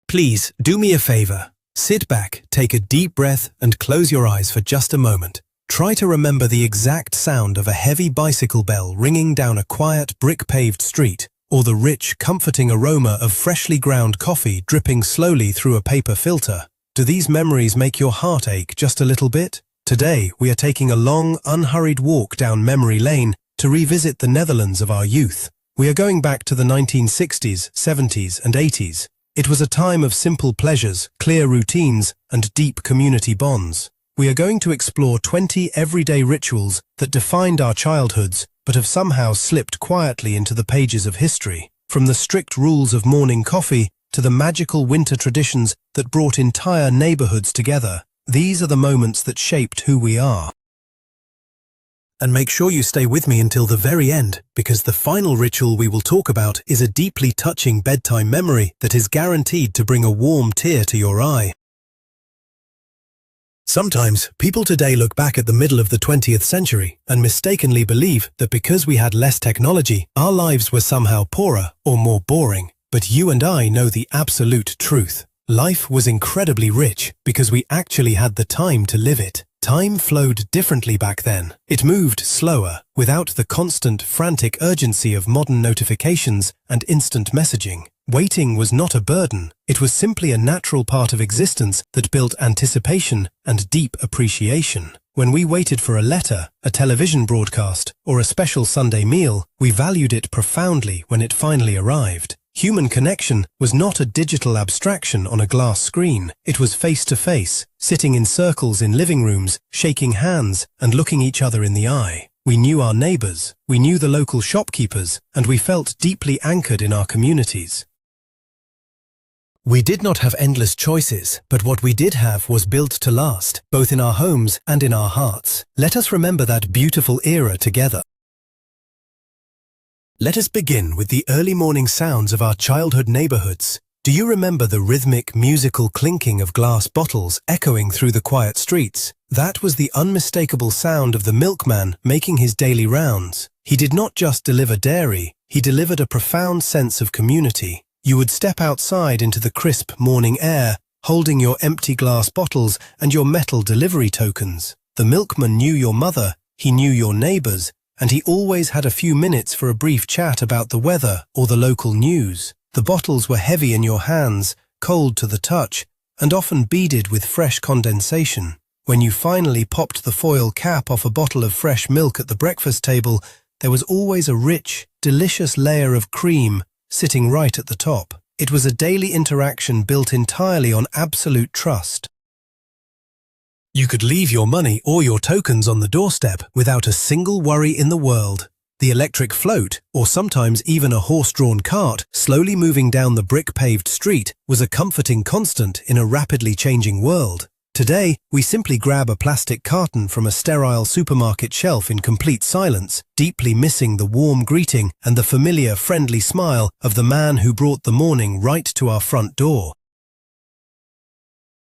Please, do me a favor. Sit back, take a deep breath, and close your eyes for just a moment. Try to remember the exact sound of a heavy bicycle bell ringing down a quiet, brick-paved street, or the rich, comforting aroma of freshly ground coffee dripping slowly through a paper filter. Do these memories make your heart ache just a little bit? Today, we are taking a long, unhurried walk down memory lane to revisit the Netherlands of our youth. We are going back to the 1960s, 70s, and 80s. It was a time of simple pleasures, clear routines, and deep community bonds. We are going to explore 20 everyday rituals that defined our childhoods but have somehow slipped quietly into the pages of history. From the strict rules of morning coffee to the magical winter traditions that brought entire neighborhoods together, these are the moments that shaped who we are. And make sure you stay with me until the very end, because the final ritual we will talk about is a deeply touching bedtime memory that is guaranteed to bring a warm tear to your eye. Sometimes, people today look back at the middle of the 20th century and mistakenly believe that because we had less technology, our lives were somehow poorer or more boring. But you and I know the absolute truth. Life was incredibly rich because we actually had the time to live it. Time flowed differently back then. It moved slower, without the constant, frantic urgency of modern notifications and instant messaging. Waiting was not a burden. It was simply a natural part of existence that built anticipation and deep appreciation. When we waited for a letter, a television broadcast, or a special Sunday meal, we valued it profoundly when it finally arrived. Human connection was not a digital abstraction on a glass screen. It was face-to-face, sitting in circles in living rooms, shaking hands and looking each other in the eye. We knew our neighbors, we knew the local shopkeepers, and we felt deeply anchored in our communities. We did not have endless choices, but what we did have was built to last, both in our homes and in our hearts. Let us remember that beautiful era together. Let us begin with the early morning sounds of our childhood neighborhoods. Do you remember the rhythmic, musical clinking of glass bottles echoing through the quiet streets? That was the unmistakable sound of the milkman making his daily rounds. He did not just deliver dairy, he delivered a profound sense of community. You would step outside into the crisp morning air, holding your empty glass bottles and your metal delivery tokens. The milkman knew your mother, he knew your neighbors, and he always had a few minutes for a brief chat about the weather or the local news. The bottles were heavy in your hands, cold to the touch, and often beaded with fresh condensation. When you finally popped the foil cap off a bottle of fresh milk at the breakfast table, there was always a rich, delicious layer of cream sitting right at the top. It was a daily interaction built entirely on absolute trust. You could leave your money or your tokens on the doorstep without a single worry in the world. The electric float, or sometimes even a horse-drawn cart, slowly moving down the brick-paved street, was a comforting constant in a rapidly changing world. Today, we simply grab a plastic carton from a sterile supermarket shelf in complete silence, deeply missing the warm greeting and the familiar, friendly smile of the man who brought the morning right to our front door.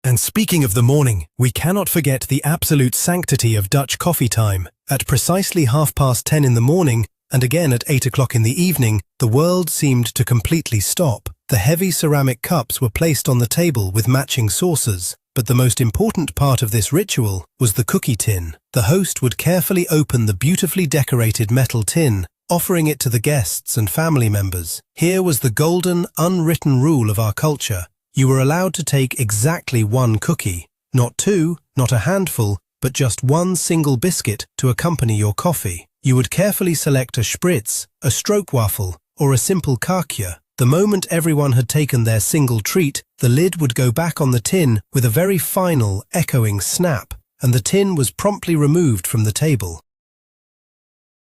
And speaking of the morning, we cannot forget the absolute sanctity of Dutch coffee time. At precisely 10:30 in the morning, and again at 8 o'clock in the evening, the world seemed to completely stop. The heavy ceramic cups were placed on the table with matching saucers. But the most important part of this ritual was the cookie tin. The host would carefully open the beautifully decorated metal tin, offering it to the guests and family members. Here was the golden, unwritten rule of our culture. You were allowed to take exactly one cookie. Not two, not a handful, but just one single biscuit to accompany your coffee. You would carefully select a spritz, a stroopwafel, or a simple kakje. The moment everyone had taken their single treat, the lid would go back on the tin with a very final, echoing snap, and the tin was promptly removed from the table.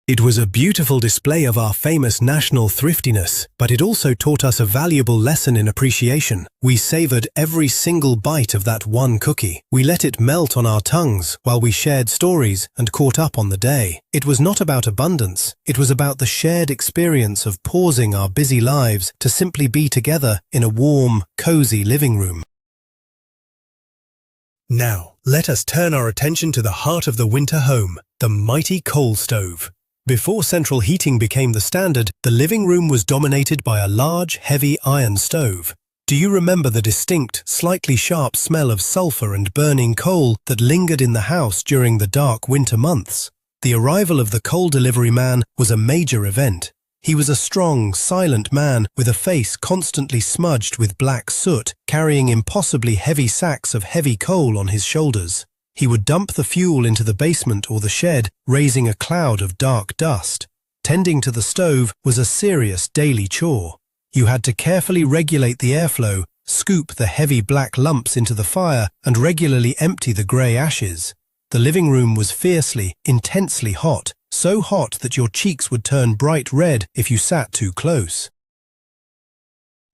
It was a beautiful display of our famous national thriftiness, but it also taught us a valuable lesson in appreciation. We savored every single bite of that one cookie. We let it melt on our tongues while we shared stories and caught up on the day. It was not about abundance. It was about the shared experience of pausing our busy lives to simply be together in a warm, cozy living room. Now, let us turn our attention to the heart of the winter home, the mighty coal stove. Before central heating became the standard, the living room was dominated by a large, heavy iron stove. Do you remember the distinct, slightly sharp smell of sulfur and burning coal that lingered in the house during the dark winter months? The arrival of the coal delivery man was a major event. He was a strong, silent man with a face constantly smudged with black soot, carrying impossibly heavy sacks of heavy coal on his shoulders. He would dump the fuel into the basement or the shed, raising a cloud of dark dust. Tending to the stove was a serious daily chore. You had to carefully regulate the airflow, scoop the heavy black lumps into the fire, and regularly empty the grey ashes. The living room was fiercely, intensely hot, so hot that your cheeks would turn bright red if you sat too close.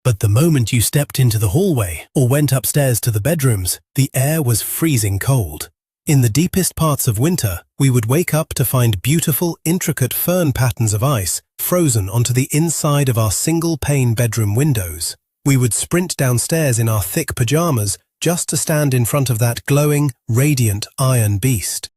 But the moment you stepped into the hallway or went upstairs to the bedrooms, the air was freezing cold. In the deepest parts of winter, we would wake up to find beautiful, intricate fern patterns of ice frozen onto the inside of our single-pane bedroom windows. We would sprint downstairs in our thick pajamas just to stand in front of that glowing, radiant iron beast.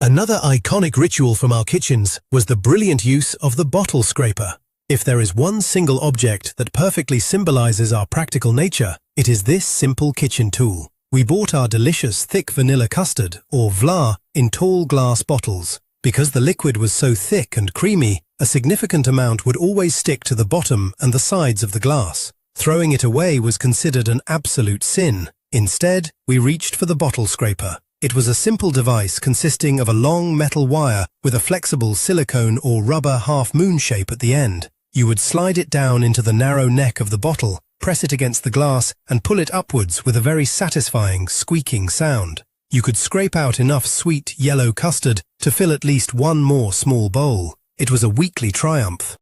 Another iconic ritual from our kitchens was the brilliant use of the bottle scraper. If there is one single object that perfectly symbolizes our practical nature, it is this simple kitchen tool. We bought our delicious thick vanilla custard, or vla, in tall glass bottles. Because the liquid was so thick and creamy, a significant amount would always stick to the bottom and the sides of the glass. Throwing it away was considered an absolute sin. Instead, we reached for the bottle scraper. It was a simple device consisting of a long metal wire with a flexible silicone or rubber half-moon shape at the end. You would slide it down into the narrow neck of the bottle, press it against the glass, and pull it upwards with a very satisfying, squeaking sound. You could scrape out enough sweet, yellow custard to fill at least one more small bowl. It was a weekly triumph.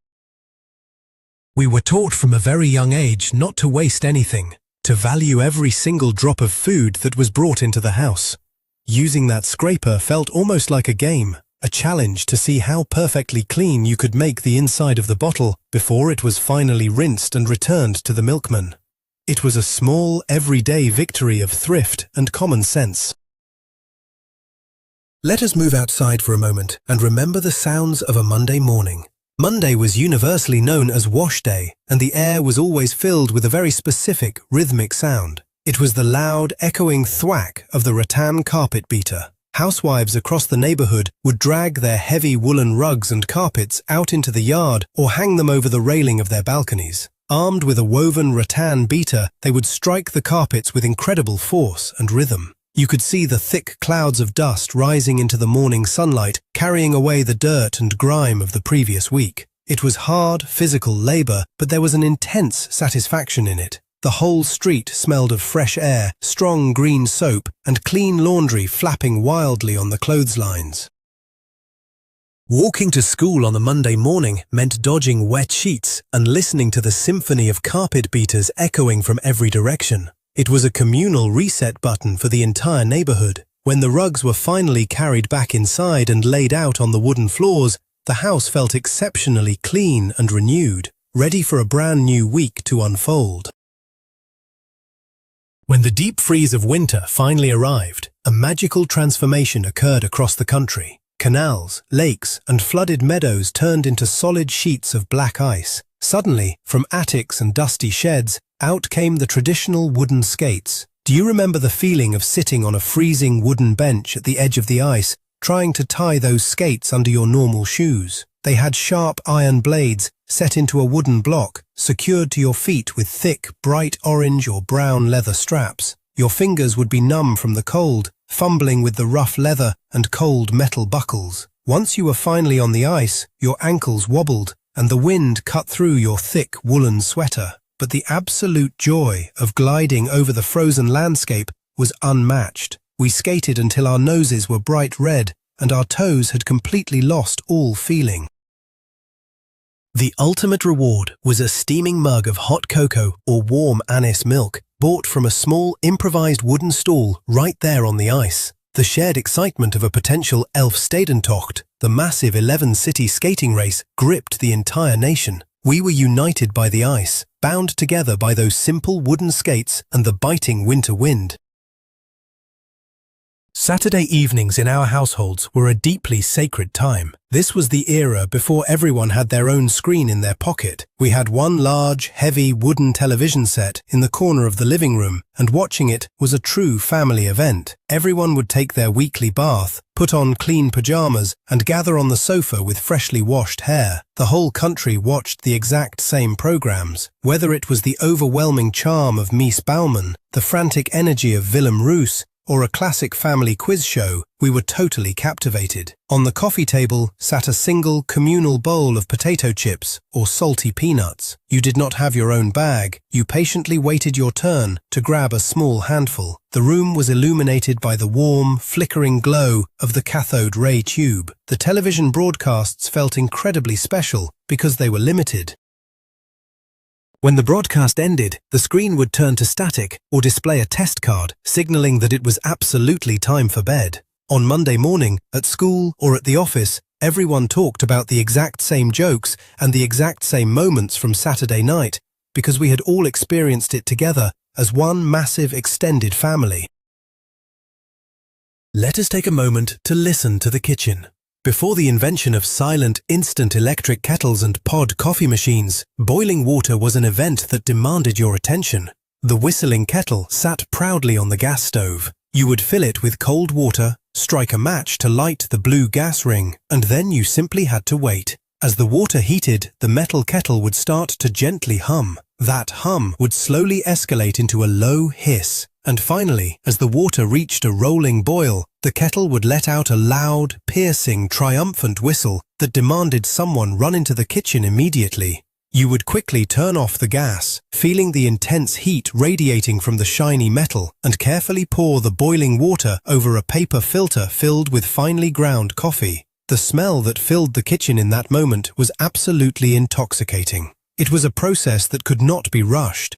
We were taught from a very young age not to waste anything, to value every single drop of food that was brought into the house. Using that scraper felt almost like a game, a challenge to see how perfectly clean you could make the inside of the bottle before it was finally rinsed and returned to the milkman. It was a small, everyday victory of thrift and common sense. Let us move outside for a moment and remember the sounds of a Monday morning. Monday was universally known as wash day, and the air was always filled with a very specific, rhythmic sound. It was the loud, echoing thwack of the rattan carpet beater. Housewives across the neighborhood would drag their heavy woolen rugs and carpets out into the yard or hang them over the railing of their balconies. Armed with a woven rattan beater, they would strike the carpets with incredible force and rhythm. You could see the thick clouds of dust rising into the morning sunlight, carrying away the dirt and grime of the previous week. It was hard, physical labor, but there was an intense satisfaction in it. The whole street smelled of fresh air, strong green soap, and clean laundry flapping wildly on the clotheslines. Walking to school on a Monday morning meant dodging wet sheets and listening to the symphony of carpet beaters echoing from every direction. It was a communal reset button for the entire neighborhood. When the rugs were finally carried back inside and laid out on the wooden floors, the house felt exceptionally clean and renewed, ready for a brand new week to unfold. When the deep freeze of winter finally arrived, a magical transformation occurred across the country. Canals, lakes, and flooded meadows turned into solid sheets of black ice. Suddenly, from attics and dusty sheds, out came the traditional wooden skates. Do you remember the feeling of sitting on a freezing wooden bench at the edge of the ice, trying to tie those skates under your normal shoes? They had sharp iron blades set into a wooden block, secured to your feet with thick, bright orange or brown leather straps. Your fingers would be numb from the cold, fumbling with the rough leather and cold metal buckles. Once you were finally on the ice, your ankles wobbled, and the wind cut through your thick woolen sweater. But the absolute joy of gliding over the frozen landscape was unmatched. We skated until our noses were bright red and our toes had completely lost all feeling. The ultimate reward was a steaming mug of hot cocoa or warm anise milk, bought from a small improvised wooden stall right there on the ice. The shared excitement of a potential Elfstedentocht, the massive 11-city skating race, gripped the entire nation. We were united by the ice, bound together by those simple wooden skates and the biting winter wind. Saturday evenings in our households were a deeply sacred time. This was the era before everyone had their own screen in their pocket. We had one large, heavy wooden television set in the corner of the living room, and watching it was a true family event. Everyone would take their weekly bath, put on clean pajamas, and gather on the sofa with freshly washed hair. The whole country watched the exact same programs. Whether it was the overwhelming charm of Mies Bouwman, the frantic energy of Willem Roos, or a classic family quiz show, we were totally captivated. On the coffee table sat a single communal bowl of potato chips or salty peanuts. You did not have your own bag. You patiently waited your turn to grab a small handful. The room was illuminated by the warm, flickering glow of the cathode ray tube. The television broadcasts felt incredibly special because they were limited. When the broadcast ended, the screen would turn to static or display a test card, signaling that it was absolutely time for bed. On Monday morning, at school or at the office, everyone talked about the exact same jokes and the exact same moments from Saturday night, because we had all experienced it together as one massive extended family. Let us take a moment to listen to the kitchen. Before the invention of silent, instant electric kettles and pod coffee machines, boiling water was an event that demanded your attention. The whistling kettle sat proudly on the gas stove. You would fill it with cold water, strike a match to light the blue gas ring, and then you simply had to wait. As the water heated, the metal kettle would start to gently hum. That hum would slowly escalate into a low hiss. And finally, as the water reached a rolling boil, the kettle would let out a loud, piercing, triumphant whistle that demanded someone run into the kitchen immediately. You would quickly turn off the gas, feeling the intense heat radiating from the shiny metal, and carefully pour the boiling water over a paper filter filled with finely ground coffee. The smell that filled the kitchen in that moment was absolutely intoxicating. It was a process that could not be rushed.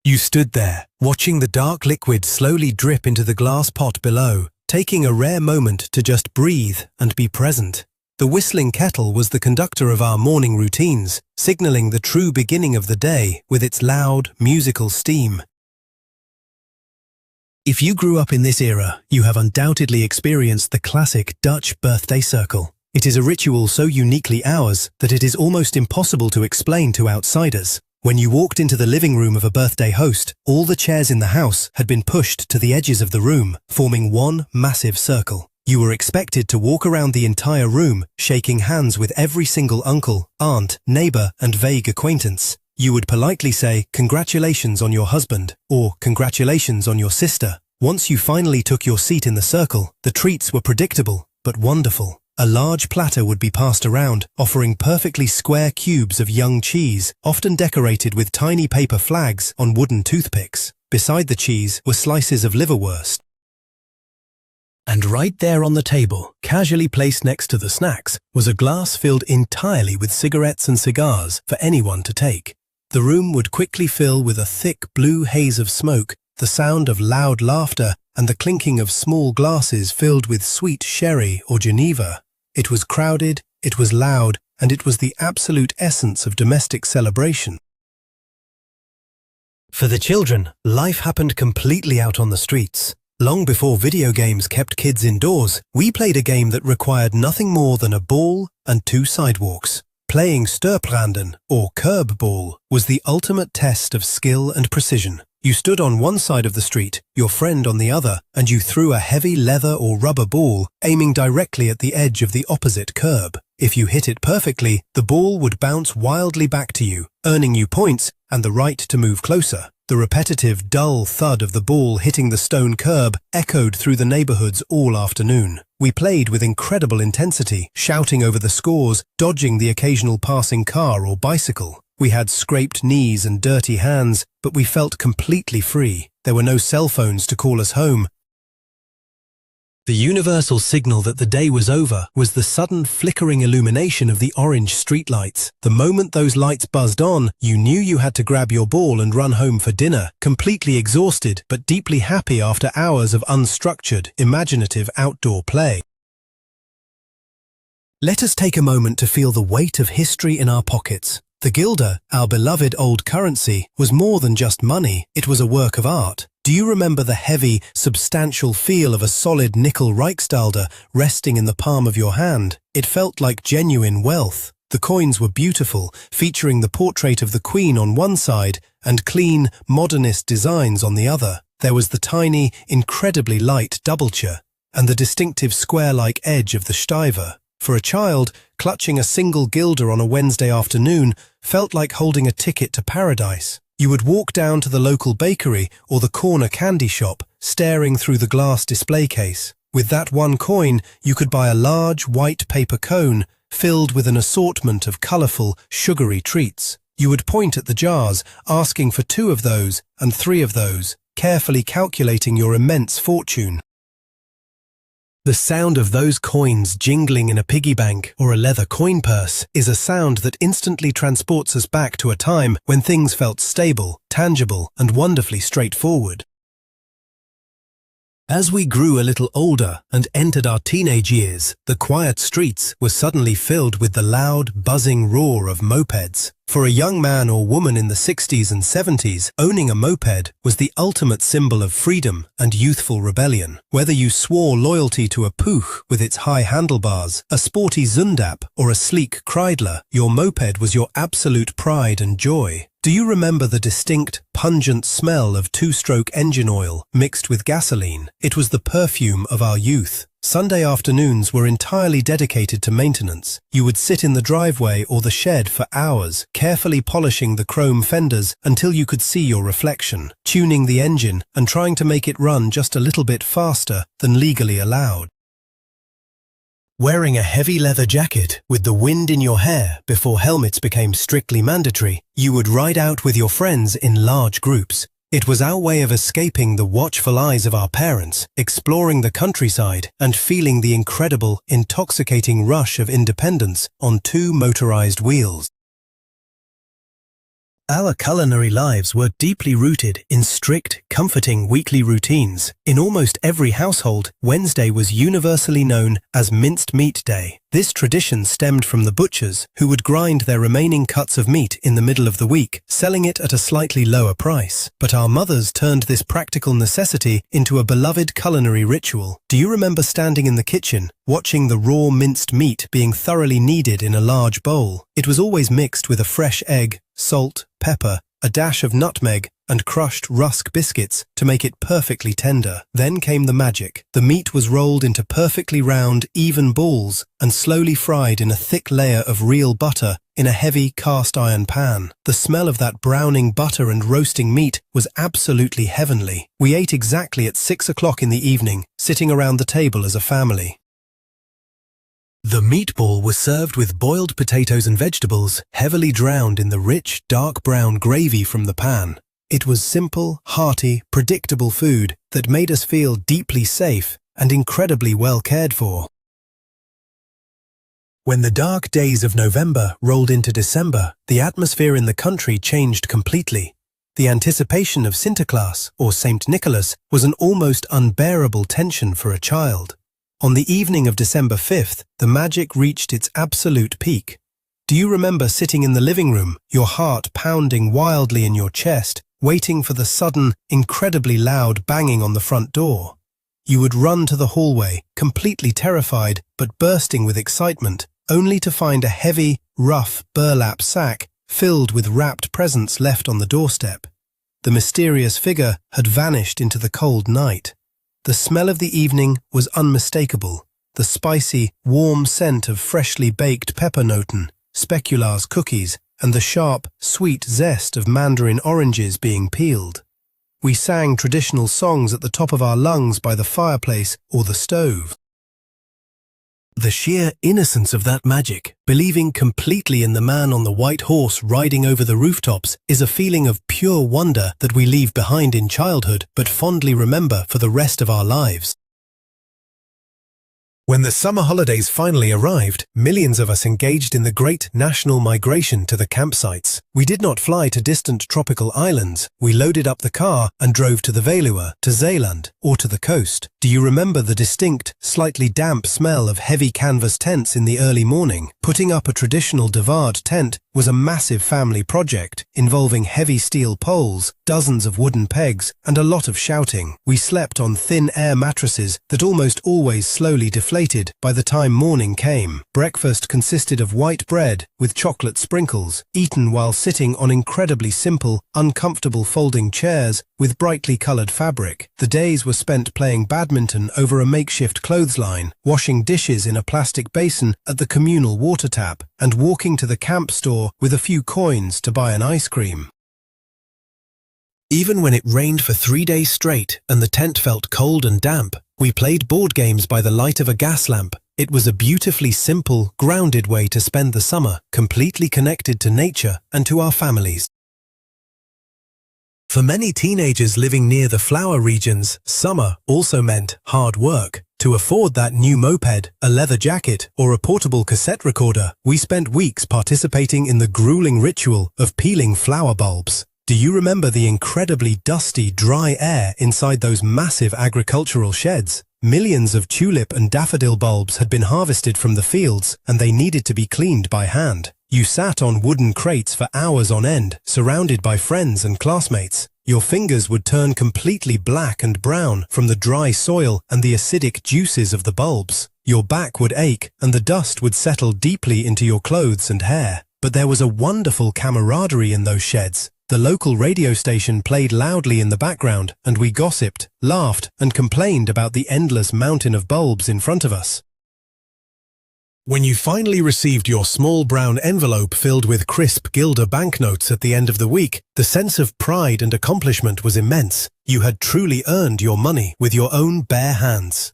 You stood there, watching the dark liquid slowly drip into the glass pot below, taking a rare moment to just breathe and be present. The whistling kettle was the conductor of our morning routines, signaling the true beginning of the day with its loud, musical steam. If you grew up in this era, you have undoubtedly experienced the classic Dutch birthday circle. It is a ritual so uniquely ours that it is almost impossible to explain to outsiders. When you walked into the living room of a birthday host, all the chairs in the house had been pushed to the edges of the room, forming one massive circle. You were expected to walk around the entire room, shaking hands with every single uncle, aunt, neighbor, and vague acquaintance. You would politely say, "Congratulations on your husband," or "Congratulations on your sister." Once you finally took your seat in the circle, the treats were predictable, but wonderful. A large platter would be passed around, offering perfectly square cubes of young cheese, often decorated with tiny paper flags on wooden toothpicks. Beside the cheese were slices of liverwurst. And right there on the table, casually placed next to the snacks, was a glass filled entirely with cigarettes and cigars for anyone to take. The room would quickly fill with a thick blue haze of smoke, the sound of loud laughter, and the clinking of small glasses filled with sweet sherry or Geneva. It was crowded, it was loud, and it was the absolute essence of domestic celebration. For the children, life happened completely out on the streets. Long before video games kept kids indoors, we played a game that required nothing more than a ball and 2 sidewalks. Playing Sturpranden, or curb ball, was the ultimate test of skill and precision. You stood on one side of the street, your friend on the other, and you threw a heavy leather or rubber ball, aiming directly at the edge of the opposite curb. If you hit it perfectly, the ball would bounce wildly back to you, earning you points and the right to move closer. The repetitive, dull thud of the ball hitting the stone curb echoed through the neighborhoods all afternoon. We played with incredible intensity, shouting over the scores, dodging the occasional passing car or bicycle. We had scraped knees and dirty hands, but we felt completely free. There were no cell phones to call us home. The universal signal that the day was over was the sudden flickering illumination of the orange streetlights. The moment those lights buzzed on, you knew you had to grab your ball and run home for dinner, completely exhausted but deeply happy after hours of unstructured, imaginative outdoor play. Let us take a moment to feel the weight of history in our pockets. The guilder, our beloved old currency, was more than just money, it was a work of art. Do you remember the heavy, substantial feel of a solid nickel Reichsdaler resting in the palm of your hand? It felt like genuine wealth. The coins were beautiful, featuring the portrait of the Queen on one side and clean, modernist designs on the other. There was the tiny, incredibly light doublecher and the distinctive square-like edge of the Stiver. For a child, clutching a single guilder on a Wednesday afternoon felt like holding a ticket to paradise. You would walk down to the local bakery or the corner candy shop, staring through the glass display case. With that one coin, you could buy a large white paper cone filled with an assortment of colourful, sugary treats. You would point at the jars, asking for 2 of those and 3 of those, carefully calculating your immense fortune. The sound of those coins jingling in a piggy bank or a leather coin purse is a sound that instantly transports us back to a time when things felt stable, tangible, and wonderfully straightforward. As we grew a little older and entered our teenage years, the quiet streets were suddenly filled with the loud, buzzing roar of mopeds. For a young man or woman in the 60s and 70s, owning a moped was the ultimate symbol of freedom and youthful rebellion. Whether you swore loyalty to a Puch with its high handlebars, a sporty Zundap, or a sleek Kreidler, your moped was your absolute pride and joy. Do you remember the distinct, pungent smell of 2-stroke engine oil mixed with gasoline? It was the perfume of our youth. Sunday afternoons were entirely dedicated to maintenance. You would sit in the driveway or the shed for hours, carefully polishing the chrome fenders until you could see your reflection, tuning the engine and trying to make it run just a little bit faster than legally allowed. Wearing a heavy leather jacket with the wind in your hair before helmets became strictly mandatory, you would ride out with your friends in large groups. It was our way of escaping the watchful eyes of our parents, exploring the countryside, and feeling the incredible, intoxicating rush of independence on 2 motorized wheels. Our culinary lives were deeply rooted in strict, comforting weekly routines. In almost every household, Wednesday was universally known as minced meat day. This tradition stemmed from the butchers, who would grind their remaining cuts of meat in the middle of the week, selling it at a slightly lower price. But our mothers turned this practical necessity into a beloved culinary ritual. Do you remember standing in the kitchen, watching the raw minced meat being thoroughly kneaded in a large bowl? It was always mixed with a fresh egg, salt, pepper, a dash of nutmeg, and crushed rusk biscuits to make it perfectly tender. Then came the magic. The meat was rolled into perfectly round, even balls and slowly fried in a thick layer of real butter in a heavy cast-iron pan. The smell of that browning butter and roasting meat was absolutely heavenly. We ate exactly at 6 o'clock in the evening, sitting around the table as a family. The meatball was served with boiled potatoes and vegetables, heavily drowned in the rich, dark brown gravy from the pan. It was simple, hearty, predictable food that made us feel deeply safe and incredibly well cared for. When the dark days of November rolled into December, the atmosphere in the country changed completely. The anticipation of Sinterklaas, or St. Nicholas, was an almost unbearable tension for a child. On the evening of December 5th, the magic reached its absolute peak. Do you remember sitting in the living room, your heart pounding wildly in your chest, waiting for the sudden, incredibly loud banging on the front door? You would run to the hallway, completely terrified but bursting with excitement, only to find a heavy, rough burlap sack filled with wrapped presents left on the doorstep. The mysterious figure had vanished into the cold night. The smell of the evening was unmistakable. The spicy, warm scent of freshly baked peppernoten, specular's cookies, and the sharp, sweet zest of mandarin oranges being peeled. We sang traditional songs at the top of our lungs by the fireplace or the stove. The sheer innocence of that magic, believing completely in the man on the white horse riding over the rooftops, is a feeling of pure wonder that we leave behind in childhood but fondly remember for the rest of our lives. When the summer holidays finally arrived, millions of us engaged in the great national migration to the campsites. We did not fly to distant tropical islands. We loaded up the car and drove to the Veluwe, to Zeeland, or to the coast. Do you remember the distinct, slightly damp smell of heavy canvas tents in the early morning? Putting up a traditional Devard tent was a massive family project involving heavy steel poles, dozens of wooden pegs, and a lot of shouting. We slept on thin air mattresses that almost always slowly deflated by the time morning came. Breakfast consisted of white bread with chocolate sprinkles, eaten while sitting on incredibly simple, uncomfortable folding chairs with brightly colored fabric. The days were spent playing badminton over a makeshift clothesline, washing dishes in a plastic basin at the communal water tap, and walking to the camp store with a few coins to buy an ice cream. Even when it rained for 3 days straight and the tent felt cold and damp, we played board games by the light of a gas lamp. It was a beautifully simple, grounded way to spend the summer, completely connected to nature and to our families. For many teenagers living near the flower regions, summer also meant hard work. To afford that new moped, a leather jacket, or a portable cassette recorder, we spent weeks participating in the grueling ritual of peeling flower bulbs. Do you remember the incredibly dusty, dry air inside those massive agricultural sheds? Millions of tulip and daffodil bulbs had been harvested from the fields, and they needed to be cleaned by hand. You sat on wooden crates for hours on end, surrounded by friends and classmates. Your fingers would turn completely black and brown from the dry soil and the acidic juices of the bulbs. Your back would ache, and the dust would settle deeply into your clothes and hair. But there was a wonderful camaraderie in those sheds. The local radio station played loudly in the background, and we gossiped, laughed, and complained about the endless mountain of bulbs in front of us. When you finally received your small brown envelope filled with crisp Gilder banknotes at the end of the week, the sense of pride and accomplishment was immense. You had truly earned your money with your own bare hands.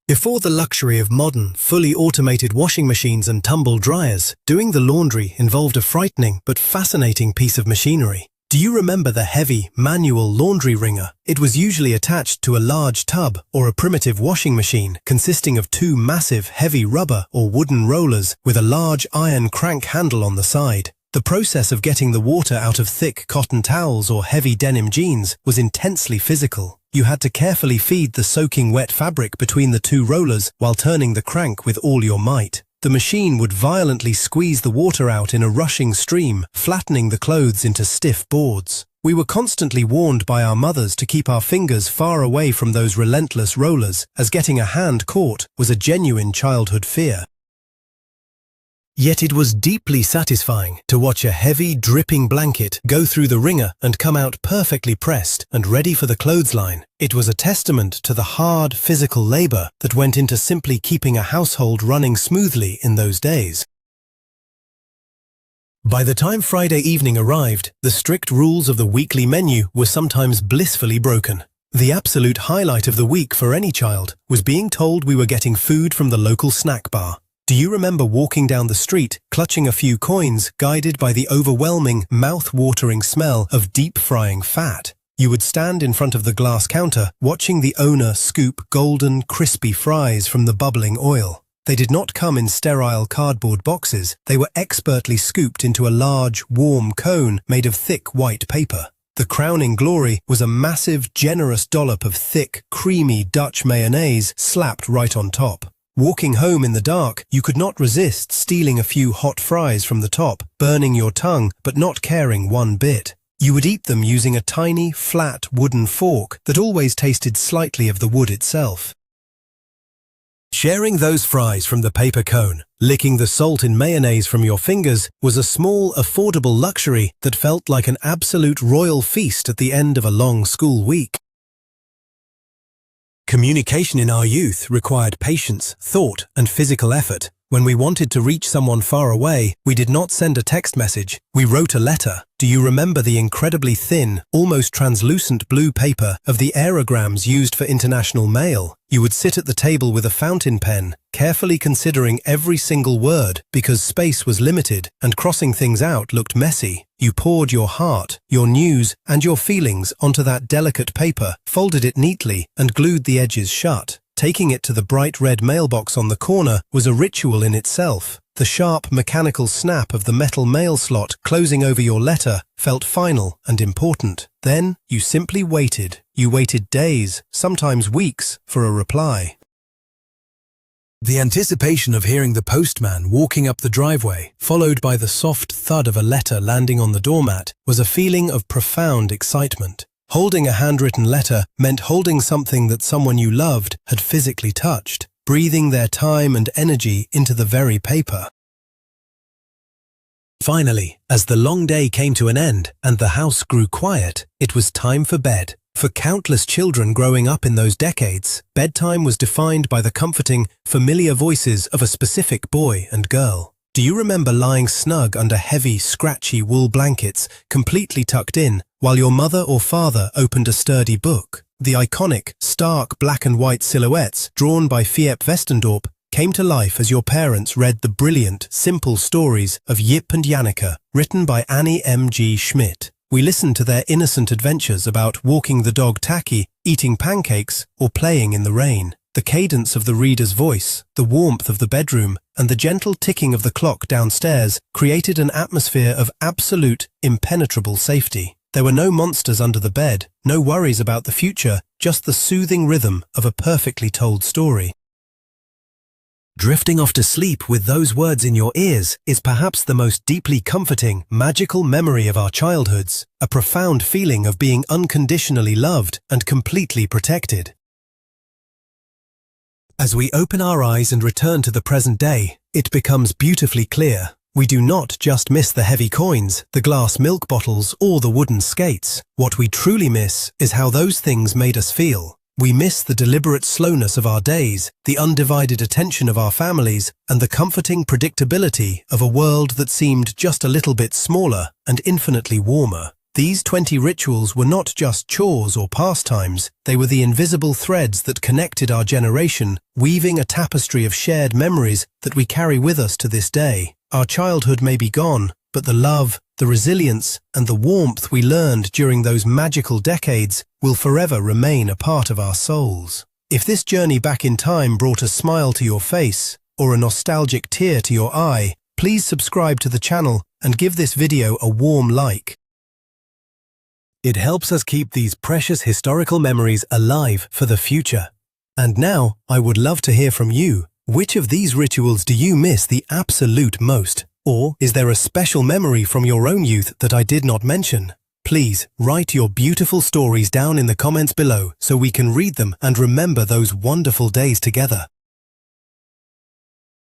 Before the luxury of modern, fully automated washing machines and tumble dryers, doing the laundry involved a frightening but fascinating piece of machinery. Do you remember the heavy, manual laundry wringer? It was usually attached to a large tub or a primitive washing machine consisting of two massive, heavy rubber or wooden rollers with a large iron crank handle on the side. The process of getting the water out of thick cotton towels or heavy denim jeans was intensely physical. You had to carefully feed the soaking wet fabric between the two rollers while turning the crank with all your might. The machine would violently squeeze the water out in a rushing stream, flattening the clothes into stiff boards. We were constantly warned by our mothers to keep our fingers far away from those relentless rollers, as getting a hand caught was a genuine childhood fear. Yet it was deeply satisfying to watch a heavy, dripping blanket go through the wringer and come out perfectly pressed and ready for the clothesline. It was a testament to the hard, physical labor that went into simply keeping a household running smoothly in those days. By the time Friday evening arrived, the strict rules of the weekly menu were sometimes blissfully broken. The absolute highlight of the week for any child was being told we were getting food from the local snack bar. Do you remember walking down the street, clutching a few coins, guided by the overwhelming, mouth-watering smell of deep-frying fat? You would stand in front of the glass counter, watching the owner scoop golden, crispy fries from the bubbling oil. They did not come in sterile cardboard boxes. They were expertly scooped into a large, warm cone made of thick white paper. The crowning glory was a massive, generous dollop of thick, creamy Dutch mayonnaise slapped right on top. Walking home in the dark, you could not resist stealing a few hot fries from the top, burning your tongue but not caring one bit. You would eat them using a tiny, flat wooden fork that always tasted slightly of the wood itself. Sharing those fries from the paper cone, licking the salt in mayonnaise from your fingers, was a small, affordable luxury that felt like an absolute royal feast at the end of a long school week. Communication in our youth required patience, thought, and physical effort. When we wanted to reach someone far away, we did not send a text message. We wrote a letter. Do you remember the incredibly thin, almost translucent blue paper of the aerograms used for international mail? You would sit at the table with a fountain pen, carefully considering every single word because space was limited and crossing things out looked messy. You poured your heart, your news, and your feelings onto that delicate paper, folded it neatly, and glued the edges shut. Taking it to the bright red mailbox on the corner was a ritual in itself. The sharp, mechanical snap of the metal mail slot closing over your letter felt final and important. Then you simply waited. You waited days, sometimes weeks, for a reply. The anticipation of hearing the postman walking up the driveway, followed by the soft thud of a letter landing on the doormat, was a feeling of profound excitement. Holding a handwritten letter meant holding something that someone you loved had physically touched, breathing their time and energy into the very paper. Finally, as the long day came to an end and the house grew quiet, it was time for bed. For countless children growing up in those decades, bedtime was defined by the comforting, familiar voices of a specific boy and girl. Do you remember lying snug under heavy, scratchy wool blankets, completely tucked in, while your mother or father opened a sturdy book? The iconic, stark black and white silhouettes, drawn by Foreve Westendorp, came to life as your parents read the brilliant, simple stories of Jip and Janneke, written by Annie M. G. Schmidt. We listened to their innocent adventures about walking the dog Tacky, eating pancakes, or playing in the rain. The cadence of the reader's voice, the warmth of the bedroom, and the gentle ticking of the clock downstairs created an atmosphere of absolute, impenetrable safety. There were no monsters under the bed, no worries about the future, just the soothing rhythm of a perfectly told story. Drifting off to sleep with those words in your ears is perhaps the most deeply comforting, magical memory of our childhoods, a profound feeling of being unconditionally loved and completely protected. As we open our eyes and return to the present day, it becomes beautifully clear. We do not just miss the heavy coins, the glass milk bottles, or the wooden skates. What we truly miss is how those things made us feel. We miss the deliberate slowness of our days, the undivided attention of our families, and the comforting predictability of a world that seemed just a little bit smaller and infinitely warmer. These 20 rituals were not just chores or pastimes, they were the invisible threads that connected our generation, weaving a tapestry of shared memories that we carry with us to this day. Our childhood may be gone, but the love, the resilience, and the warmth we learned during those magical decades will forever remain a part of our souls. If this journey back in time brought a smile to your face or a nostalgic tear to your eye, please subscribe to the channel and give this video a warm like. It helps us keep these precious historical memories alive for the future. And now, I would love to hear from you. Which of these rituals do you miss the absolute most? Or is there a special memory from your own youth that I did not mention? Please write your beautiful stories down in the comments below so we can read them and remember those wonderful days together.